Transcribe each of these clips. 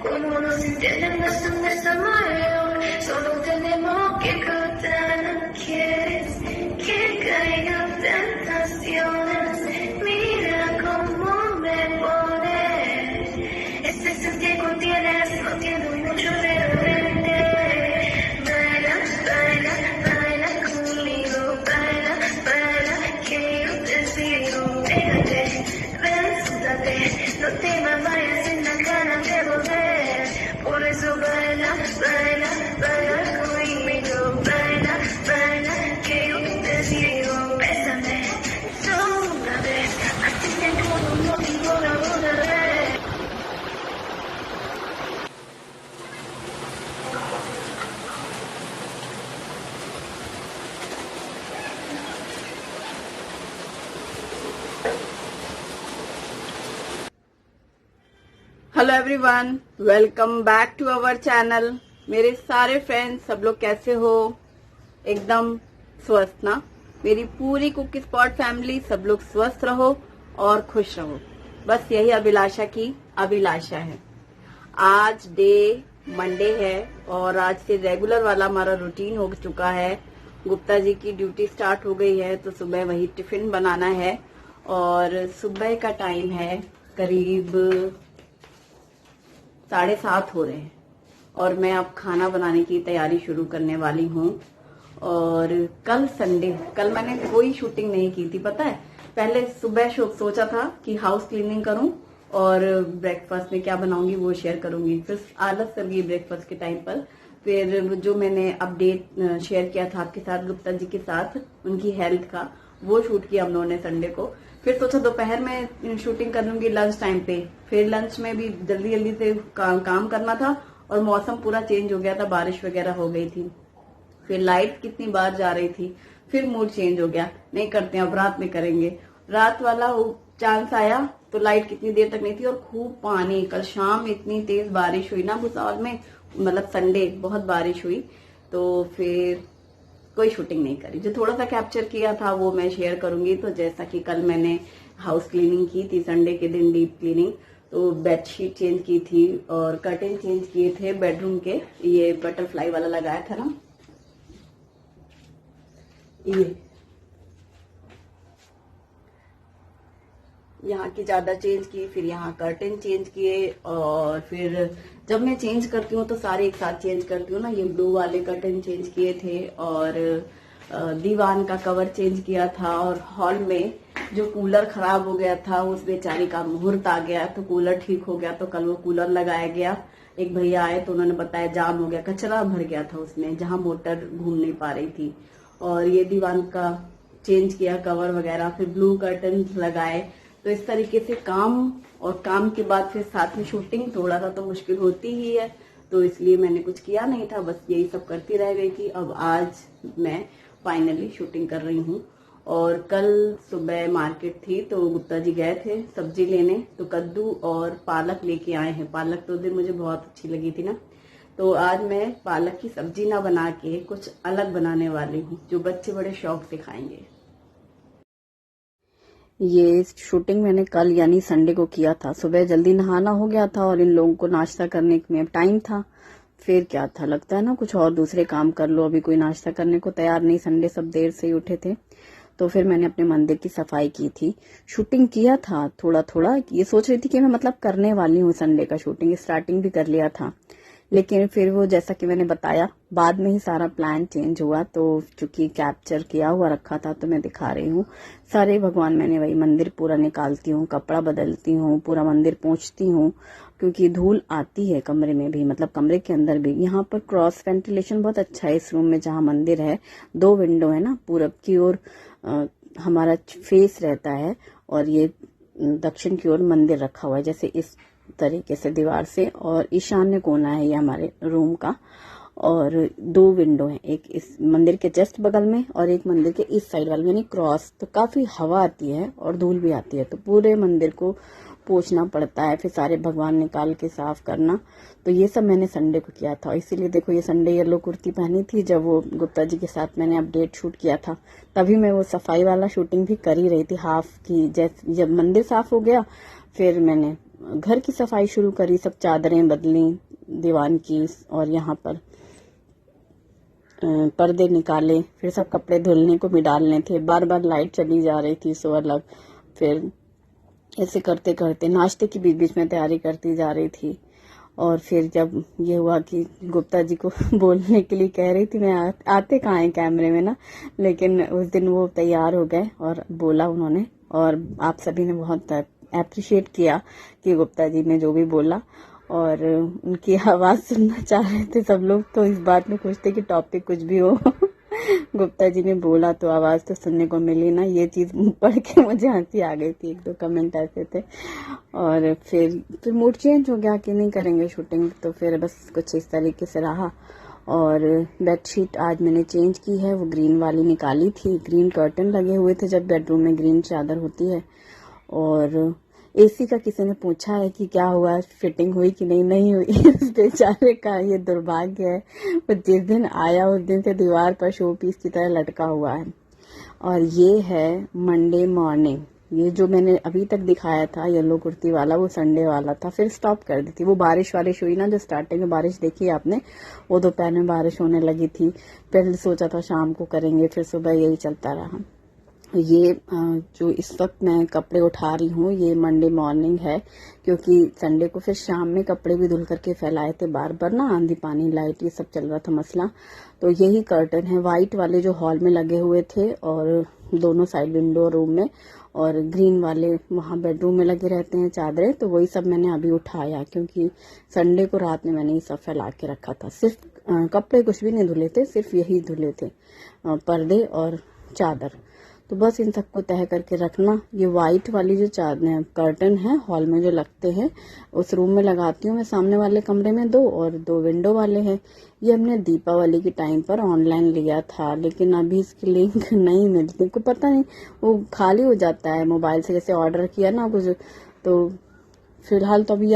como nos entiendes en esta mayor, solo tenemos que cortar. Quieres que caiga tentaciones, mira cómo me pones. Este sentir que tienes, no tiene mucho de repente. Baila, baila, baila conmigo, baila, baila, que yo te sigo. Pégate, bésate, no te me vayas sin la ganas de volver. Por eso baila, baila, baila conmigo, baila, baila, que yo te sigo. Bésame, solo una vez, así te como un motivo la volveré. Hello everyone, welcome back to our channel. मेरे सारे friends, सब लोग कैसे हो? एकदम स्वस्थ ना? मेरी पूरी कुकी स्पॉट फैमिली, सब लोग स्वस्थ रहो और खुश रहो, बस यही अभिलाषा की अभिलाषा है। आज डे मंडे है और आज से रेगुलर वाला हमारा रूटीन हो चुका है। गुप्ता जी की ड्यूटी स्टार्ट हो गई है तो सुबह वही टिफिन बनाना है और सुबह का टाइम है करीब 7:30 हो रहे हैं और मैं अब खाना बनाने की तैयारी शुरू करने वाली हूँ। और कल संडे, कल मैंने कोई शूटिंग नहीं की थी, पता है। पहले सुबह सोचा था कि हाउस क्लीनिंग करूं और ब्रेकफास्ट में क्या बनाऊंगी वो शेयर करूंगी, फिर आलस कर गई ब्रेकफास्ट के टाइम पर। फिर जो मैंने अपडेट शेयर किया था आपके साथ गुप्ता जी के साथ, उनकी हेल्थ का, वो शूट किया हम लोगों ने संडे को। फिर सोचा दोपहर में शूटिंग कर लूंगी लंच टाइम पे। फिर लंच में भी जल्दी जल्दी से काम करना था और मौसम पूरा चेंज हो गया था, बारिश वगैरह हो गई थी। फिर लाइट कितनी बार जा रही थी, फिर मूड चेंज हो गया, नहीं करते हैं अब रात में करेंगे। रात वाला चांस आया तो लाइट कितनी देर तक नहीं थी और खूब पानी। कल शाम इतनी तेज बारिश हुई ना भुसावल में, मतलब संडे बहुत बारिश हुई, तो फिर कोई शूटिंग नहीं करी। जो थोड़ा सा कैप्चर किया था वो मैं शेयर करूंगी। तो जैसा कि कल मैंने हाउस क्लीनिंग की थी संडे के दिन, डीप क्लीनिंग, तो बेडशीट चेंज की थी और कर्टेन चेंज किए थे बेडरूम के। ये बटरफ्लाई वाला लगाया था ना, ये यहाँ की ज्यादा चेंज की, फिर यहाँ कर्टेन चेंज किए। और फिर जब मैं चेंज करती हूँ तो सारे एक साथ चेंज करती हूँ ना। ये ब्लू वाले कर्टेन चेंज किए थे और दीवान का कवर चेंज किया था। और हॉल में जो कूलर खराब हो गया था, उस बेचारी का मुहूर्त आ गया तो कूलर ठीक हो गया, तो कल वो कूलर लगाया गया। एक भैया आए तो उन्होंने बताया जाम हो गया, कचरा भर गया था उसमें जहां मोटर घूम नहीं पा रही थी। और ये दीवान का चेंज किया कवर वगैरह, फिर ब्लू कर्टन लगाए। तो इस तरीके से काम, और काम के बाद फिर साथ में शूटिंग, थोड़ा सा तो मुश्किल होती ही है, तो इसलिए मैंने कुछ किया नहीं था, बस यही सब करती रह गई थी। अब आज मैं फाइनली शूटिंग कर रही हूँ। और कल सुबह मार्केट थी तो गुप्ता जी गए थे सब्जी लेने, तो कद्दू और पालक लेके आए हैं। पालक तो दिन मुझे बहुत अच्छी लगी थी ना, तो आज मैं पालक की सब्जी ना बना के कुछ अलग बनाने वाली हूँ, जो बच्चे बड़े शौक से खाएंगे। ये शूटिंग मैंने कल यानी संडे को किया था। सुबह जल्दी नहाना हो गया था और इन लोगों को नाश्ता करने में टाइम था। फिर क्या था, लगता है ना कुछ और दूसरे काम कर लो, अभी कोई नाश्ता करने को तैयार नहीं। संडे सब देर से ही उठे थे, तो फिर मैंने अपने मंदिर की सफाई की थी। शूटिंग किया था थोड़ा थोड़ा, ये सोच रही थी कि मैं मतलब करने वाली हूँ संडे का शूटिंग, स्टार्टिंग भी कर लिया था। लेकिन फिर वो जैसा कि मैंने बताया, बाद में ही सारा प्लान चेंज हुआ। तो चूंकि कैप्चर किया हुआ रखा था तो मैं दिखा रही हूँ। सारे भगवान मैंने वही मंदिर पूरा निकालती हूँ, कपड़ा बदलती हूँ, पूरा मंदिर पोंछती हूँ, क्योंकि धूल आती है कमरे में भी, मतलब कमरे के अंदर भी। यहाँ पर क्रॉस वेंटिलेशन बहुत अच्छा है इस रूम में जहाँ मंदिर है। 2 विंडो है ना, पूरब की ओर हमारा फेस रहता है और ये दक्षिण की ओर मंदिर रखा हुआ है, जैसे इस तरीके से दीवार से। और ईशान्य कोना है ये हमारे रूम का। और 2 विंडो हैं, एक इस मंदिर के जस्ट बगल में और एक मंदिर के इस साइड वाले, यानी क्रॉस। तो काफी हवा आती है और धूल भी आती है, तो पूरे मंदिर को पोंछना पड़ता है, फिर सारे भगवान निकाल के साफ करना। तो ये सब मैंने संडे को किया था। इसीलिए देखो, ये संडे येलो कुर्ती पहनी थी जब वो गुप्ता जी के साथ मैंने अपडेट शूट किया था, तभी मैं वो सफाई वाला शूटिंग भी कर ही रही थी हाफ की। जब मंदिर साफ हो गया फिर मैंने घर की सफाई शुरू करी, सब चादरें बदली दीवान की, और यहाँ पर पर्दे निकाले, फिर सब कपड़े धुलने को भी डालने थे, बार बार लाइट चली जा रही थी सो अलग। फिर ऐसे करते करते नाश्ते की बीच बीच में तैयारी करती जा रही थी। और फिर जब ये हुआ कि गुप्ता जी को बोलने के लिए कह रही थी, मैं आते कहाँ हैं कैमरे में ना, लेकिन उस दिन वो तैयार हो गए और बोला उन्होंने, और आप सभी ने बहुत अप्रिशिएट किया कि गुप्ता जी ने जो भी बोला, और उनकी आवाज सुनना चाह रहे थे सब लोग, तो इस बात में खुश थे कि टॉपिक कुछ भी हो गुप्ता जी ने बोला तो आवाज तो सुनने को मिली ना। ये चीज पढ़ के मुझे हंसी आ गई थी, एक दो कमेंट ऐसे थे। और फिर मूड चेंज हो गया कि नहीं करेंगे शूटिंग, तो फिर बस कुछ इस तरीके से रहा। और बेडशीट आज मैंने चेंज की है, वो ग्रीन वाली निकाली थी, ग्रीन कर्टन लगे हुए थे जब बेडरूम में ग्रीन चादर होती है। और एसी का किसी ने पूछा है कि क्या हुआ, फिटिंग हुई कि नहीं हुई इस बेचारे का ये दुर्भाग्य है, वो जिस दिन आया उस दिन से दीवार पर शो पीस की तरह लटका हुआ है। और ये है मंडे मॉर्निंग, ये जो मैंने अभी तक दिखाया था येलो कुर्ती वाला, वो संडे वाला था, फिर स्टॉप कर दी थी। वो बारिश हुई ना, जो स्टार्टिंग में बारिश देखी आपने, वो दोपहर में बारिश होने लगी थी, पहले सोचा था शाम को करेंगे, फिर सुबह यही चलता रहा। ये जो इस वक्त मैं कपड़े उठा रही हूँ, ये मंडे मॉर्निंग है, क्योंकि संडे को फिर शाम में कपड़े भी धुल करके फैलाए थे बार बार ना, आंधी पानी लाइट ये सब चल रहा था मसला। तो यही कर्टन है व्हाइट वाले जो हॉल में लगे हुए थे, और दोनों साइड विंडो रूम में, और ग्रीन वाले वहाँ बेडरूम में लगे रहते हैं चादरें, तो वही सब मैंने अभी उठाया, क्योंकि संडे को रात में मैंने ये सब फैला के रखा था। सिर्फ कपड़े कुछ भी नहीं धुले थे, सिर्फ यही धुले थे, पर्दे और चादर। तो बस इन सबको तय करके रखना। ये व्हाइट वाली जो चादर कर्टन है हॉल में जो लगते हैं, उस रूम में लगाती हूँ मैं, सामने वाले कमरे में दो, और दो विंडो वाले हैं। ये हमने दीपावली के टाइम पर ऑनलाइन लिया था, लेकिन अभी इसकी लिंक नहीं मिलती, को पता नहीं, वो खाली हो जाता है मोबाइल से, जैसे ऑर्डर किया ना कुछ, तो फिलहाल तो अभी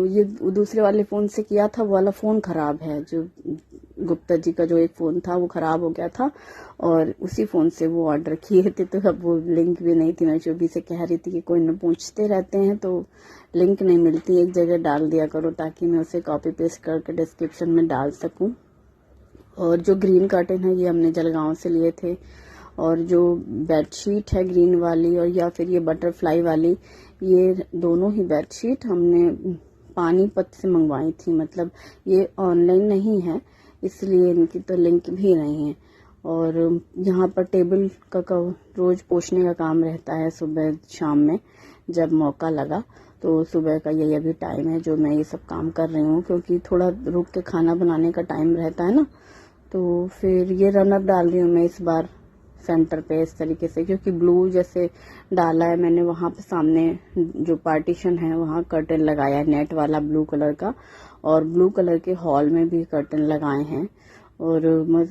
ये दूसरे वाले फोन से किया था, वो वाला फोन खराब है, जो गुप्ता जी का जो एक फोन था वो खराब हो गया था, और उसी फोन से वो ऑर्डर किए थे, तो अब वो लिंक भी नहीं थी। मैं चोबी से कह रही थी कि कोई न पूछते रहते हैं तो लिंक नहीं मिलती, एक जगह डाल दिया करो ताकि मैं उसे कॉपी पेस्ट करके डिस्क्रिप्शन में डाल सकूं। और जो ग्रीन कर्टन है ये हमने जलगांव से लिए थे, और जो बेडशीट है ग्रीन वाली और या फिर ये बटरफ्लाई वाली, ये दोनों ही बेडशीट हमने पानीपत से मंगवाई थी, मतलब ये ऑनलाइन नहीं है, इसलिए इनकी तो लिंक भी नहीं है। और यहाँ पर टेबल का रोज पोछने का काम रहता है सुबह शाम में, जब मौका लगा, तो सुबह का यही अभी टाइम है जो मैं ये सब काम कर रही हूँ, क्योंकि थोड़ा रुक के खाना बनाने का टाइम रहता है ना। तो फिर ये रनअप डाल रही हूँ मैं इस बार सेंटर पे इस तरीके से, क्योंकि ब्लू जैसे डाला है मैंने, वहां पे सामने जो पार्टीशन है वहां कर्टन लगाया है नेट वाला ब्लू कलर का, और ब्लू कलर के हॉल में भी कर्टन लगाए हैं, और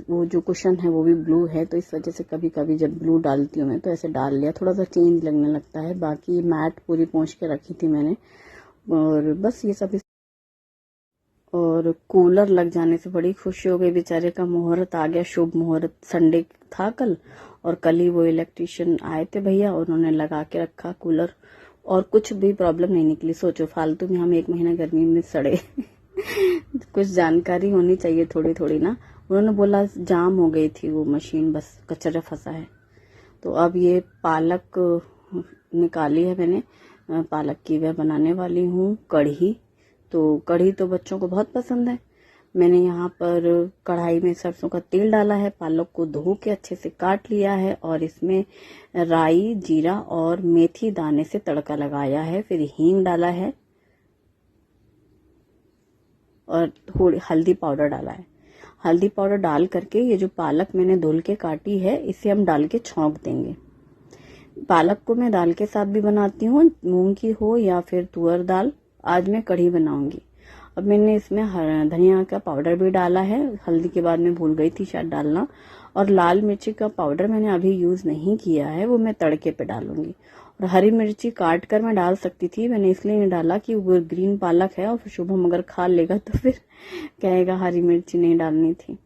वो जो कुशन है वो भी ब्लू है, तो इस वजह से कभी कभी जब ब्लू डालती हूँ मैं तो ऐसे डाल लिया, थोड़ा सा चेंज लगने लगता है। बाकी मैट पूरी पोंछ के रखी थी मैंने, और बस ये सब। और कूलर लग जाने से बड़ी खुशी हो गई, बेचारे का मुहूर्त आ गया, शुभ मुहूर्त, संडे था कल, और कल ही वो इलेक्ट्रिशियन आए थे भैया, उन्होंने लगा के रखा कूलर, और कुछ भी प्रॉब्लम नहीं निकली। सोचो फालतू में हम 1 महीना गर्मी में सड़े कुछ जानकारी होनी चाहिए थोड़ी थोड़ी ना। उन्होंने बोला जाम हो गई थी वो मशीन, बस कचरा फंसा है। तो अब ये पालक निकाली है मैंने, पालक की वह बनाने वाली हूँ कढ़ी। तो कढ़ी तो बच्चों को बहुत पसंद है। मैंने यहाँ पर कढ़ाई में सरसों का तेल डाला है, पालक को धो के अच्छे से काट लिया है, और इसमें राई, जीरा और मेथी दाने से तड़का लगाया है, फिर हींग डाला है, और थोड़ी हल्दी पाउडर डाला है। हल्दी पाउडर डाल करके ये जो पालक मैंने धुल के काटी है, इसे हम डाल के छौंक देंगे। पालक को मैं दाल के साथ भी बनाती हूँ, मूंग की हो या फिर तुअर दाल। आज मैं कढ़ी बनाऊंगी। अब मैंने इसमें धनिया का पाउडर भी डाला है, हल्दी के बाद मैं भूल गई थी शायद डालना, और लाल मिर्ची का पाउडर मैंने अभी यूज नहीं किया है, वो मैं तड़के पे डालूंगी। और हरी मिर्ची काट कर मैं डाल सकती थी, मैंने इसलिए नहीं डाला कि वो ग्रीन पालक है, और फिर शुभम अगर खा लेगा तो फिर कहेगा हरी मिर्ची नहीं डालनी थी।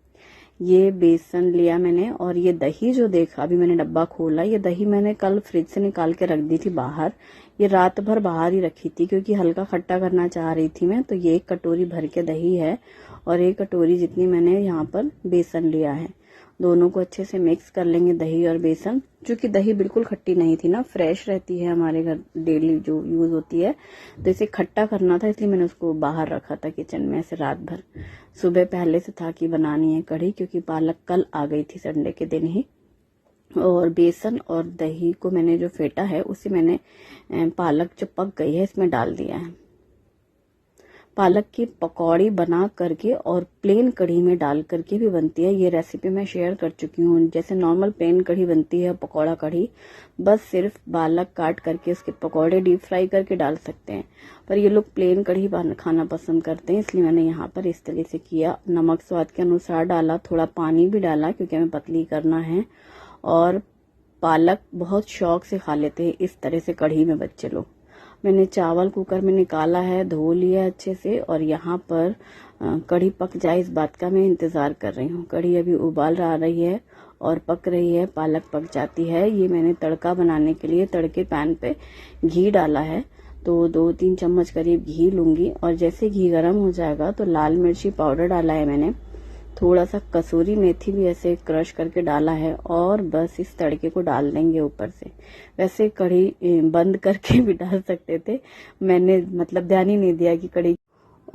ये बेसन लिया मैंने, और ये दही जो देखा अभी मैंने डब्बा खोला, ये दही मैंने कल फ्रिज से निकाल के रख दी थी बाहर। ये रात भर बाहर ही रखी थी क्योंकि हल्का खट्टा करना चाह रही थी मैं। तो ये 1 कटोरी भर के दही है और 1 कटोरी जितनी मैंने यहाँ पर बेसन लिया है। दोनों को अच्छे से मिक्स कर लेंगे, दही और बेसन। क्योंकि दही बिल्कुल खट्टी नहीं थी ना, फ्रेश रहती है हमारे घर, डेली जो यूज होती है। तो इसे खट्टा करना था, इसलिए मैंने उसको बाहर रखा था किचन में ऐसे रात भर। सुबह पहले से था कि बनानी है कढ़ी, क्योंकि पालक कल आ गई थी संडे के दिन ही। और बेसन और दही को मैंने जो फेंटा है उसे मैंने पालक जो पक गई है इसमें डाल दिया है। पालक की पकौड़ी बना करके और प्लेन कढ़ी में डाल करके भी बनती है। ये रेसिपी मैं शेयर कर चुकी हूँ। जैसे नॉर्मल प्लेन कढ़ी बनती है, पकौड़ा कढ़ी, बस सिर्फ पालक काट करके उसके पकौड़े डीप फ्राई करके डाल सकते हैं। पर ये लोग प्लेन कढ़ी खाना पसंद करते हैं, इसलिए मैंने यहाँ पर इस तरह से किया। नमक स्वाद के अनुसार डाला, थोड़ा पानी भी डाला क्योंकि हमें पतली करना है। और पालक बहुत शौक से खा लेते हैं इस तरह से कढ़ी में बच्चे लोग। मैंने चावल कुकर में निकाला है, धो लिया अच्छे से, और यहाँ पर कढ़ी पक जाए इस बात का मैं इंतजार कर रही हूँ। कढ़ी अभी उबाल आ रही है और पक रही है, पालक पक जाती है। ये मैंने तड़का बनाने के लिए तड़के पैन पे घी डाला है, तो 2-3 चम्मच करीब घी लूंगी। और जैसे घी गर्म हो जाएगा तो लाल मिर्ची पाउडर डाला है मैंने, थोड़ा सा कसूरी मेथी भी ऐसे क्रश करके डाला है, और बस इस तड़के को डाल देंगे ऊपर से। वैसे कढ़ी बंद करके भी डाल सकते थे, मैंने मतलब ध्यान ही नहीं दिया कि कढ़ी।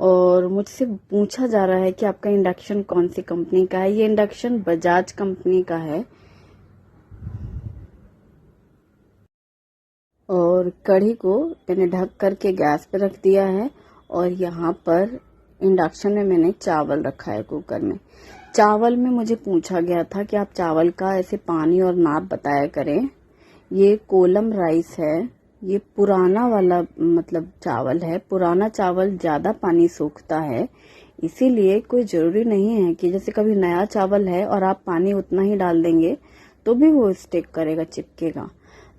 और मुझसे पूछा जा रहा है कि आपका इंडक्शन कौन सी कंपनी का है। ये इंडक्शन बजाज कंपनी का है। और कढ़ी को मैंने ढक करके गैस पे रख दिया है, और यहाँ पर इंडक्शन में मैंने चावल रखा है कुकर में। चावल में मुझे पूछा गया था कि आप चावल का ऐसे पानी और नाप बताया करें। ये कोलम राइस है, ये पुराना वाला मतलब चावल है। पुराना चावल ज्यादा पानी सोखता है, इसीलिए कोई जरूरी नहीं है कि जैसे कभी नया चावल है और आप पानी उतना ही डाल देंगे तो भी वो स्टिक करेगा, चिपकेगा।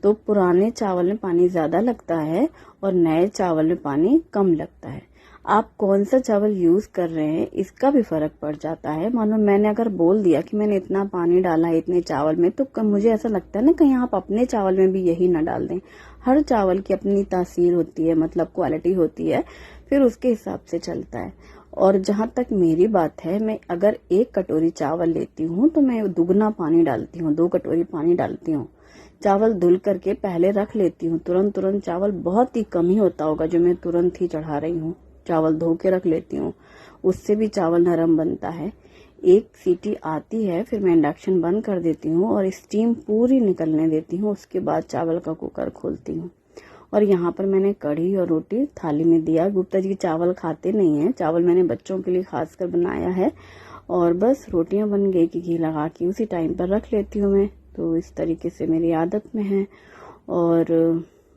तो पुराने चावल में पानी ज्यादा लगता है और नए चावल में पानी कम लगता है। आप कौन सा चावल यूज कर रहे हैं इसका भी फर्क पड़ जाता है। मानो मैंने अगर बोल दिया कि मैंने इतना पानी डाला है इतने चावल में, तो मुझे ऐसा लगता है ना कहीं आप अपने चावल में भी यही ना डाल दें। हर चावल की अपनी तासीर होती है, मतलब क्वालिटी होती है, फिर उसके हिसाब से चलता है। और जहां तक मेरी बात है, मैं अगर 1 कटोरी चावल लेती हूँ तो मैं दुगना पानी डालती हूँ, 2 कटोरी पानी डालती हूँ। चावल धुल करके पहले रख लेती हूँ, तुरंत चावल बहुत ही कम ही होता होगा जो मैं तुरंत ही चढ़ा रही हूँ। चावल धो के रख लेती हूँ, उससे भी चावल नरम बनता है। 1 सीटी आती है, फिर मैं इंडक्शन बंद कर देती हूँ और स्टीम पूरी निकलने देती हूँ। उसके बाद चावल का कुकर खोलती हूँ। और यहाँ पर मैंने कढ़ी और रोटी थाली में दिया। गुप्ता जी चावल खाते नहीं है, चावल मैंने बच्चों के लिए खासकर बनाया है। और बस रोटियां बन गई कि घी लगा के उसी टाइम पर रख लेती हूँ मैं। तो इस तरीके से मेरी आदत में है। और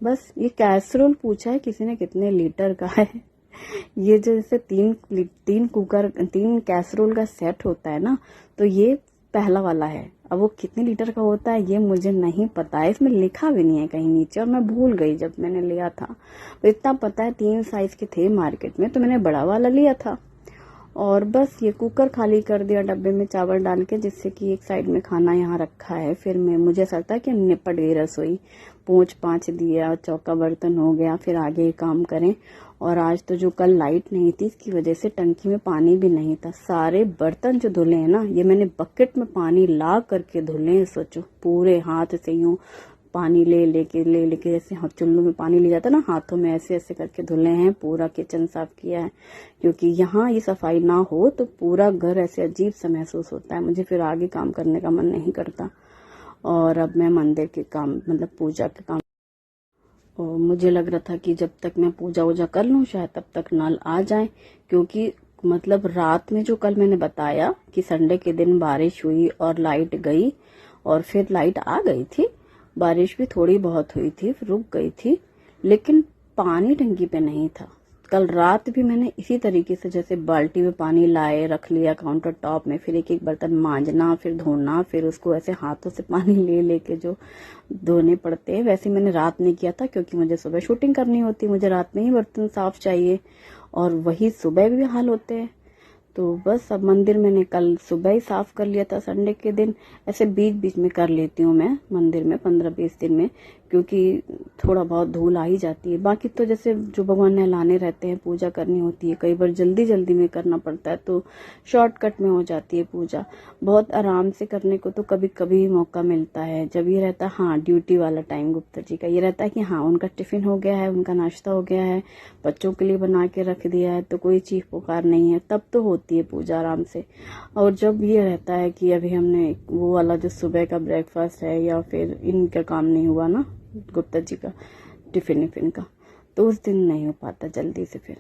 बस ये कैसरोल पूछा है किसी ने कितने लीटर का है। ये जैसे 3 कैसरोल का सेट होता है ना, तो ये पहला वाला है। अब वो कितने लीटर का होता है ये मुझे नहीं पता है, इसमें लिखा भी नहीं है कहीं नीचे, और मैं भूल गई जब मैंने लिया था। तो इतना पता है 3 साइज के थे मार्केट में, तो मैंने बड़ा वाला लिया था। और बस ये कुकर खाली कर दिया डब्बे में चावल डाल के, जिससे कि एक साइड में खाना यहाँ रखा है। फिर मुझे ऐसा लगता है कि निपट गई रसोई, पोंछ पाँच दिया, चौका बर्तन हो गया, फिर आगे काम करें। और आज तो जो कल लाइट नहीं थी इसकी वजह से टंकी में पानी भी नहीं था। सारे बर्तन जो धुले हैं ना, ये मैंने बकेट में पानी ला करके धुले हैं। सोचो, पूरे हाथ से यूं पानी ले लेके जैसे चुल्लू में पानी ले जाता ना, हाथों में ऐसे ऐसे करके धुले हैं। पूरा किचन साफ किया है, क्योंकि यहाँ ये सफाई ना हो तो पूरा घर ऐसे अजीब सा महसूस होता है। मुझे फिर आगे काम करने का मन नहीं करता। और अब मैं मंदिर के काम मतलब पूजा के काम, और मुझे लग रहा था कि जब तक मैं पूजा वूजा कर लूं शायद तब तक नल आ जाए। क्योंकि मतलब रात में जो कल मैंने बताया कि संडे के दिन बारिश हुई और लाइट गई, और फिर लाइट आ गई थी, बारिश भी थोड़ी बहुत हुई थी, फिर रुक गई थी, लेकिन पानी टंकी पे नहीं था। कल रात भी मैंने इसी तरीके से जैसे बाल्टी में पानी लाए रख लिया काउंटर टॉप में, फिर एक एक बर्तन मांजना, फिर धोना, फिर उसको ऐसे हाथों से पानी ले लेके जो धोने पड़ते हैं, वैसे मैंने रात में किया था। क्योंकि मुझे सुबह शूटिंग करनी होती, मुझे रात में ही बर्तन साफ चाहिए, और वही सुबह भी हाल होते हैं। तो बस अब मंदिर मैंने कल सुबह ही साफ कर लिया था। संडे के दिन ऐसे बीच बीच में कर लेती हूँ मैं मंदिर में 15-20 दिन में, क्योंकि थोड़ा बहुत धूल आ ही जाती है। बाकी तो जैसे जो भगवान नहलाने रहते हैं, पूजा करनी होती है, कई बार जल्दी जल्दी में करना पड़ता है तो शॉर्टकट में हो जाती है पूजा। बहुत आराम से करने को तो कभी कभी मौका मिलता है, जब ये रहता है हाँ ड्यूटी वाला टाइम गुप्ता जी का, ये रहता है कि हाँ उनका टिफिन हो गया है, उनका नाश्ता हो गया है, बच्चों के लिए बना के रख दिया है, तो कोई चीख पुकार नहीं है, तब तो होती है पूजा आराम से। और जब ये रहता है कि अभी हमने वो वाला जो सुबह का ब्रेकफास्ट है या फिर इनका काम नहीं हुआ ना गुप्ता जी का टिफिन का, तो उस दिन नहीं हो पाता जल्दी से फिर।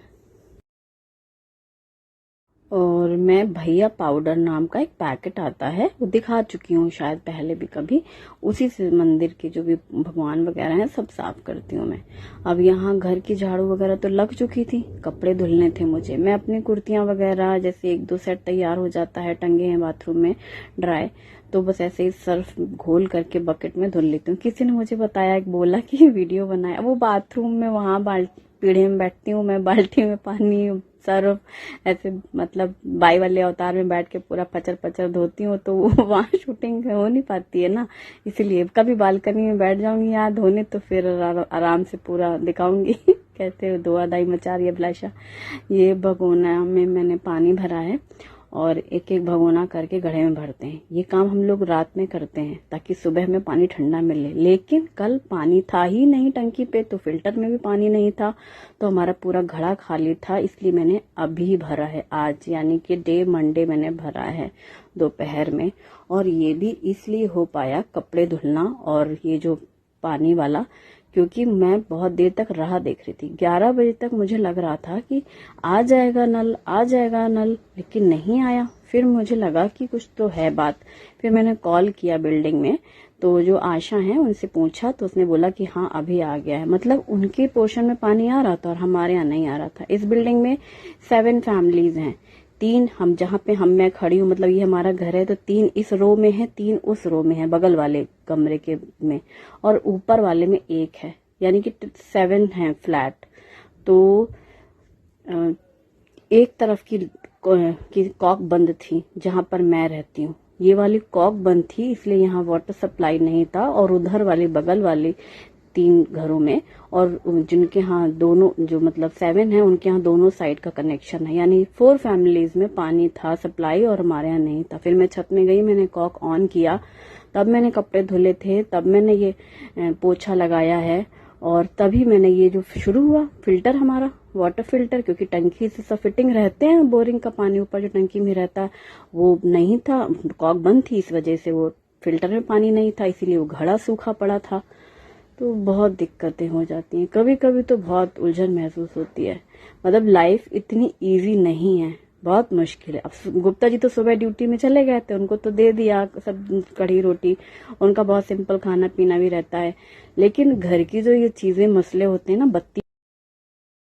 और मैं भैया पाउडर नाम का एक पैकेट आता है, वो दिखा चुकी हूँ शायद पहले भी कभी, उसी से मंदिर के जो भी भगवान वगैरह हैं सब साफ करती हूँ मैं। अब यहाँ घर की झाड़ू वगैरह तो लग चुकी थी, कपड़े धुलने थे मुझे। मैं अपनी कुर्तियां वगैरह जैसे 1-2 सेट तैयार हो जाता है, टंगे हैं बाथरूम में ड्राई, तो बस ऐसे ही सर्फ घोल करके बकेट में धुल लेती हूँ। किसी ने मुझे बताया, एक बोला कि वीडियो बनाया, वो बाथरूम में वहां पीढ़े में बैठती हूँ मैं, बाल्टी में पानी सर्फ ऐसे मतलब बाई वाले अवतार में बैठ के पूरा पचर पचर धोती हूँ, तो वहां शूटिंग हो नहीं पाती है ना, इसलिए कभी बालकनी में बैठ जाऊंगी यार धोने, तो फिर आराम से पूरा दिखाऊंगी कैसे धोआधाई मचा रही है अभिलाषा। ये भगोना में मैंने पानी भरा है और एक एक भगोना करके घड़े में भरते हैं। ये काम हम लोग रात में करते हैं ताकि सुबह में पानी ठंडा मिले, लेकिन कल पानी था ही नहीं टंकी पे, तो फिल्टर में भी पानी नहीं था, तो हमारा पूरा घड़ा खाली था, इसलिए मैंने अभी भरा है आज, यानी कि डे मंडे मैंने भरा है दोपहर में। और ये भी इसलिए हो पाया कपड़े धुलना और ये जो पानी वाला, क्योंकि मैं बहुत देर तक राह देख रही थी। 11 बजे तक मुझे लग रहा था कि आ जाएगा नल, आ जाएगा नल, लेकिन नहीं आया। फिर मुझे लगा कि कुछ तो है बात। फिर मैंने कॉल किया बिल्डिंग में, तो जो आशा है उनसे पूछा, तो उसने बोला कि हाँ अभी आ गया है। मतलब उनके पोर्शन में पानी आ रहा था और हमारे यहाँ नहीं आ रहा था। इस बिल्डिंग में 7 फैमिलीज हैं, 3 हम जहाँ पे मैं खड़ी हूँ, मतलब ये हमारा घर है, तो 3 इस रो में है, 3 उस रो में है, बगल वाले कमरे के में, और ऊपर वाले में 1 है, यानी कि 7 हैं फ्लैट। तो एक तरफ की कॉक बंद थी जहां पर मैं रहती हूँ, ये वाली कॉक बंद थी, इसलिए यहाँ वाटर सप्लाई नहीं था। और उधर वाली बगल वाली 3 घरों में, और जिनके यहाँ दोनों जो मतलब 7 है उनके यहाँ दोनों साइड का कनेक्शन है, यानी 4 फैमिलीज में पानी था सप्लाई और हमारे यहाँ नहीं था। फिर मैं छत में गई, मैंने कॉक ऑन किया, तब मैंने कपड़े धुले थे, तब मैंने ये पोछा लगाया है, और तभी मैंने ये जो शुरू हुआ फिल्टर हमारा वाटर फिल्टर, क्योंकि टंकी से सब फिटिंग रहते हैं, बोरिंग का पानी ऊपर जो टंकी में रहता है वो नहीं था, कॉक बंद थी, इस वजह से वो फिल्टर में पानी नहीं था, इसीलिए वो घड़ा सूखा पड़ा था। तो बहुत दिक्कतें हो जाती हैं, कभी कभी तो बहुत उलझन महसूस होती है। मतलब लाइफ इतनी इजी नहीं है, बहुत मुश्किल है। अब गुप्ता जी तो सुबह ड्यूटी में चले गए थे, उनको तो दे दिया सब कढ़ी रोटी, उनका बहुत सिंपल खाना पीना भी रहता है, लेकिन घर की जो ये चीजें मसले होते हैं ना, बत्ती